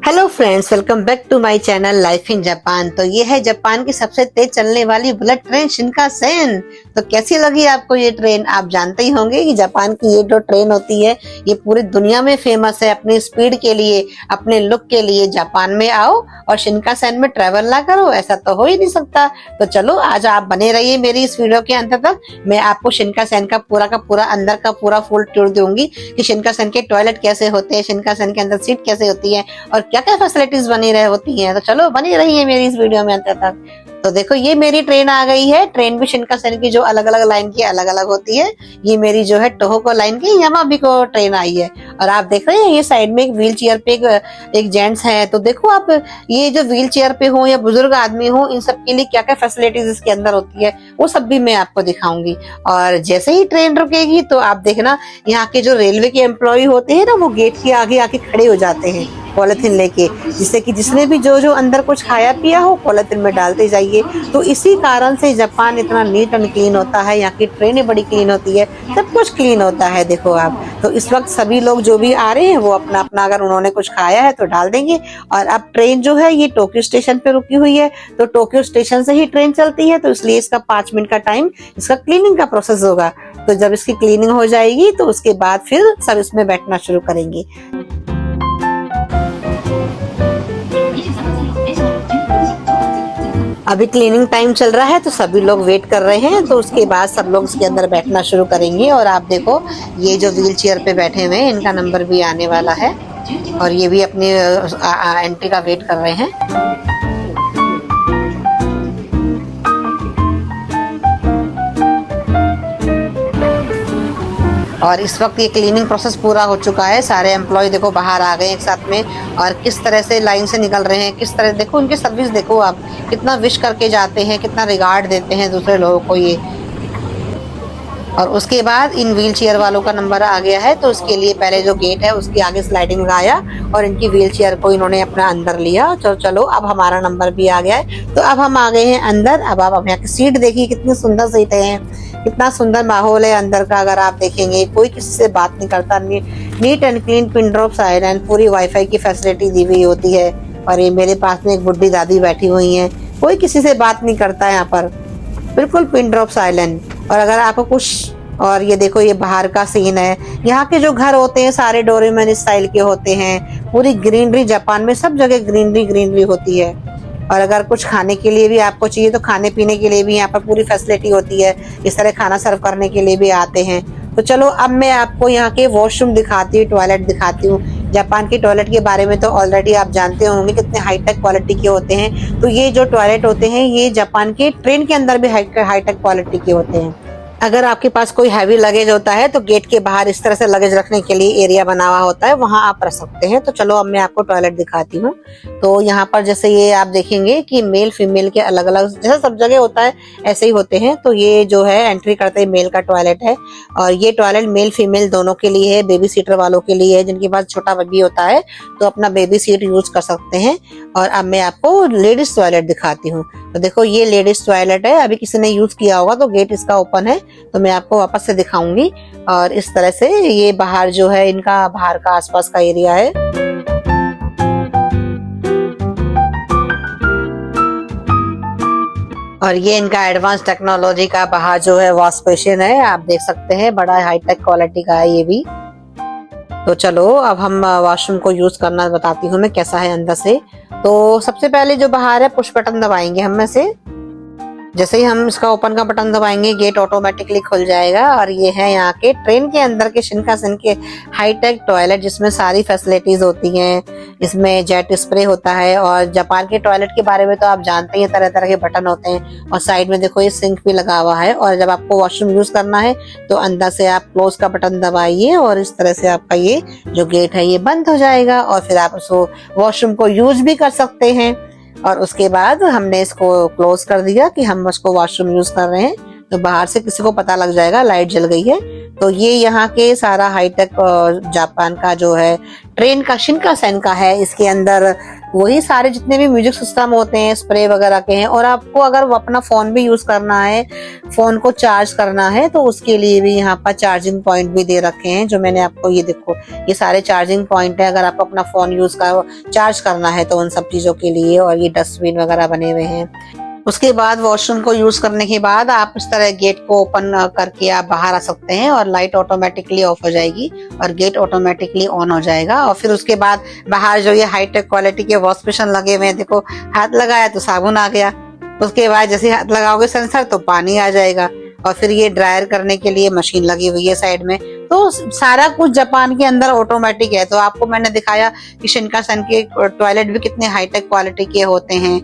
Hello friends, welcome back to my channel life in Japan. तो ये है Japan की सबसे तेज चलने वाली बुलेट ट्रेन शिनकानसेन। तो कैसी लगी आपको ये ट्रेन? आप जानते ही होंगे कि जापान की ये जो ट्रेन होती है ये पूरी दुनिया में फेमस है अपनी स्पीड के लिए, अपने लुक के लिए। जापान में आओ और शिनकानसेन में ट्रेवल ना करो, ऐसा तो हो ही नहीं सकता। तो चलो आज आप बने रहिए मेरी इस वीडियो के अंत तक। मैं आपको शिनकानसेन का पूरा अंदर का पूरा फुल टूर दूंगी कि शिनकानसेन के टॉयलेट कैसे होते हैं, शिनकानसेन के अंदर सीट कैसे होती है और क्या क्या फैसिलिटीज बनी रहे होती हैं। तो चलो बनी रही है मेरी इस वीडियो में अंत तक। तो देखो ये मेरी ट्रेन आ गई है। ट्रेन भी शिनकानसेन की जो अलग अलग लाइन की अलग अलग होती है, ये मेरी जो है टोहोको लाइन की यामाबी को ट्रेन आई है। और आप देख रहे हैं ये साइड में एक व्हील चेयर पे एक जेंट्स है। तो देखो आप, ये जो व्हील चेयर पे हो या बुजुर्ग आदमी हो, इन सब के लिए क्या क्या फैसिलिटीज इसके अंदर होती है वो सब भी मैं आपको दिखाऊंगी। और जैसे ही ट्रेन रुकेगी तो आप देखना, यहाँ के जो रेलवे के एम्प्लॉय होते हैं ना, वो गेट के आगे आके खड़े हो जाते हैं पॉलिथीन लेके, जिससे कि जिसने भी जो अंदर कुछ खाया पिया हो पॉलिथीन में डालते जाइए। तो इसी कारण से जापान इतना नीट एंड क्लीन होता है। यहाँ की ट्रेनें बड़ी क्लीन होती है, सब कुछ क्लीन होता है। देखो आप, तो इस वक्त सभी लोग जो भी आ रहे हैं वो अपना अपना अगर उन्होंने कुछ खाया है तो डाल देंगे। और अब ट्रेन जो है ये टोक्यो स्टेशन पे रुकी हुई है, तो टोक्यो स्टेशन से ही ट्रेन चलती है, तो इसलिए इसका 5 मिनट का टाइम इसका क्लीनिंग का प्रोसेस होगा। तो जब इसकी क्लीनिंग हो जाएगी तो उसके बाद फिर सब इसमें बैठना शुरू करेंगे। अभी क्लीनिंग टाइम चल रहा है तो सभी लोग वेट कर रहे हैं, तो उसके बाद सब लोग इसके अंदर बैठना शुरू करेंगे। और आप देखो ये जो व्हील चेयर पे बैठे हुए हैं इनका नंबर भी आने वाला है और ये भी अपनी एंट्री का वेट कर रहे हैं। और इस वक्त ये क्लीनिंग प्रोसेस पूरा हो चुका है। सारे एम्प्लॉय देखो बाहर आ गए एक साथ में और किस तरह से लाइन से निकल रहे हैं, किस तरह देखो उनकी सर्विस देखो आप, कितना विश करके जाते हैं, कितना रिगार्ड देते हैं दूसरे लोगों को ये। और उसके बाद इन व्हील चेयर वालों का नंबर आ गया है, तो उसके लिए पहले जो गेट है उसके आगे स्लाइडिंग लगाया और इनकी व्हील चेयर को इन्होंने अपना अंदर लिया। तो चलो अब हमारा नंबर भी आ गया है, तो अब हम आ गए हैं अंदर। अब आप यहाँ की सीट देखिए, कितनी सुंदर सीटें हैं, कितना सुंदर माहौल है अंदर का। अगर आप देखेंगे कोई किसी से बात नहीं करता, neat and clean, pin drop silent, पूरी वाईफाई की फैसिलिटी दी हुई होती है। और ये मेरे पास में एक बुढ़ी दादी बैठी हुई है, कोई किसी से बात नहीं करता है यहाँ पर, बिल्कुल पिन ड्रॉप साइलेंट। और अगर आपको कुछ, और ये देखो ये बाहर का सीन है। यहाँ के जो घर होते हैं सारे डोरेमोन स्टाइल के होते हैं, पूरी ग्रीनरी, जापान में सब जगह ग्रीनरी होती है। और अगर कुछ खाने के लिए भी आपको चाहिए तो खाने पीने के लिए भी यहाँ पर पूरी फैसिलिटी होती है, इस तरह खाना सर्व करने के लिए भी आते हैं। तो चलो अब मैं आपको यहाँ के वॉशरूम दिखाती हूँ, टॉयलेट दिखाती हूँ। जापान के टॉयलेट के बारे में तो ऑलरेडी आप जानते होंगे कितने हाईटेक क्वालिटी के होते हैं। तो ये जो टॉयलेट होते हैं ये जापान के ट्रेन के अंदर भी हाईटेक क्वालिटी के होते हैं। अगर आपके पास कोई हैवी लगेज होता है तो गेट के बाहर इस तरह से लगेज रखने के लिए एरिया बना हुआ होता है, वहां आप रख सकते हैं। तो चलो अब मैं आपको टॉयलेट दिखाती हूँ। तो यहाँ पर जैसे ये आप देखेंगे कि मेल फीमेल के अलग अलग, जैसे सब जगह होता है ऐसे ही होते हैं। तो ये जो है एंट्री करते ही मेल का टॉयलेट है, और ये टॉयलेट मेल फीमेल दोनों के लिए है, बेबी सीटर वालों के लिए है, जिनके पास छोटा बेबी होता है तो अपना बेबी सीट यूज कर सकते हैं। और अब मैं आपको लेडीज टॉयलेट दिखाती हूँ। तो देखो ये लेडीज टॉयलेट है, अभी किसी ने यूज किया होगा तो गेट इसका ओपन है, तो मैं आपको वापस से दिखाऊंगी। और इस तरह से ये बाहर जो है इनका बाहर का आसपास का एरिया है। और ये इनका एडवांस टेक्नोलॉजी का बाहर जो है वॉश बेसिन है, आप देख सकते हैं, बड़ा हाईटेक क्वालिटी का है ये भी। तो चलो अब हम वॉशरूम को यूज करना बताती हूँ मैं कैसा है अंदर से। तो सबसे पहले जो बाहर है पुश बटन दबाएंगे हम में से। जैसे ही हम इसका ओपन का बटन दबाएंगे गेट ऑटोमेटिकली खुल जाएगा। और ये है यहाँ के ट्रेन के अंदर के शिनकानसेन के हाईटेक टॉयलेट, जिसमें सारी फैसिलिटीज होती हैं। इसमें जेट स्प्रे होता है, और जापान के टॉयलेट के बारे में तो आप जानते हैं, तरह तरह के बटन होते हैं। और साइड में देखो ये सिंक भी लगा हुआ है। और जब आपको वॉशरूम यूज करना है तो अंदर से आप क्लोज का बटन दबाइए और इस तरह से आपका ये जो गेट है ये बंद हो जाएगा, और फिर आप उसको वॉशरूम को यूज भी कर सकते हैं। और उसके बाद हमने इसको क्लोज कर दिया कि हम उसको वॉशरूम यूज कर रहे हैं, तो बाहर से किसी को पता लग जाएगा लाइट जल गई है। तो ये यहाँ के सारा हाईटेक जापान का जो है ट्रेन का शिनकानसेन का है। इसके अंदर वही सारे जितने भी म्यूजिक सिस्टम होते हैं स्प्रे वगैरह के हैं। और आपको अगर वो अपना फोन भी यूज करना है, फोन को चार्ज करना है, तो उसके लिए भी यहाँ पर चार्जिंग पॉइंट भी दे रखे हैं, जो मैंने आपको ये देखो ये सारे चार्जिंग पॉइंट है अगर आपको अपना फोन चार्ज करना है तो उन सब चीजों के लिए। और ये डस्टबिन वगैरह बने हुए हैं। उसके बाद वॉशरूम को यूज करने के बाद आप इस तरह गेट को ओपन करके आप बाहर आ सकते हैं और लाइट ऑटोमेटिकली ऑफ हो जाएगी और गेट ऑटोमेटिकली ऑन हो जाएगा। और फिर उसके बाद बाहर जो ये हाईटेक क्वालिटी के वॉश बेसिन लगे हुए हैं, देखो हाथ लगाया तो साबुन आ गया, उसके बाद जैसे हाथ लगाओगे सेंसर तो पानी आ जाएगा। और फिर ये ड्रायर करने के लिए मशीन लगी हुई है साइड में। तो सारा कुछ जापान के अंदर ऑटोमेटिक है। तो आपको मैंने दिखाया कि शिनकानसेन के टॉयलेट भी कितने हाईटेक क्वालिटी के होते हैं।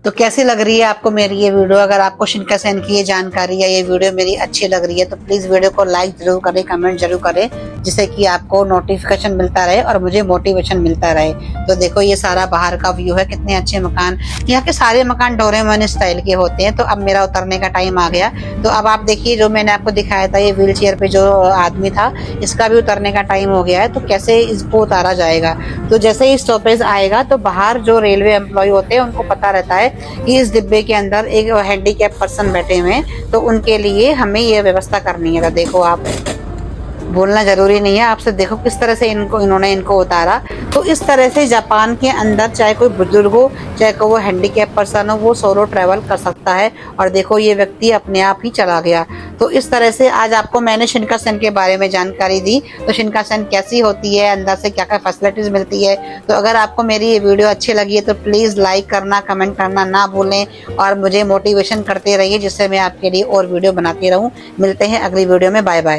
तो कैसी लग रही है आपको मेरी ये वीडियो? अगर आपको शिनकानसेन की ये जानकारी या ये वीडियो मेरी अच्छी लग रही है तो प्लीज वीडियो को लाइक जरूर करें, कमेंट जरूर करें, जिससे कि आपको नोटिफिकेशन मिलता रहे और मुझे मोटिवेशन मिलता रहे। तो देखो ये सारा बाहर का व्यू है, कितने अच्छे मकान। यहाँ के सारे मकान डोरेमोन स्टाइल के होते हैं। तो अब मेरा उतरने का टाइम आ गया। तो अब आप देखिए जो मैंने आपको दिखाया था ये व्हील चेयर पे जो आदमी था, इसका भी उतरने का टाइम हो गया है। तो कैसे इसको उतारा जाएगा? तो जैसे ही स्टॉपेज आएगा तो बाहर जो रेलवे एम्प्लॉय होते हैं उनको पता रहता है कि इस डिब्बे के अंदर एक हैंडीकैप पर्सन बैठे हुए हैं, तो उनके लिए हमें ये व्यवस्था करनी है। तो देखो आप बोलना जरूरी नहीं है, आपसे देखो किस तरह से इन्होंने इनको उतारा। तो इस तरह से जापान के अंदर चाहे कोई बुजुर्ग हो, चाहे कोई वो हैंडीकैप पर्सन हो, वो सोलो ट्रैवल कर सकता है। और देखो ये व्यक्ति अपने आप ही चला गया। तो इस तरह से आज आपको मैंने शिनकानसेन के बारे में जानकारी दी। तो शिनकानसेन कैसी होती है, अंदर से क्या क्या फैसिलिटीज मिलती है। तो अगर आपको मेरी ये वीडियो अच्छी लगी है तो प्लीज लाइक करना, कमेंट करना ना भूलें और मुझे मोटिवेशन करते रहिए, जिससे मैं आपके लिए और वीडियो बनाती रहूं। मिलते हैं अगली वीडियो में। Bye bye.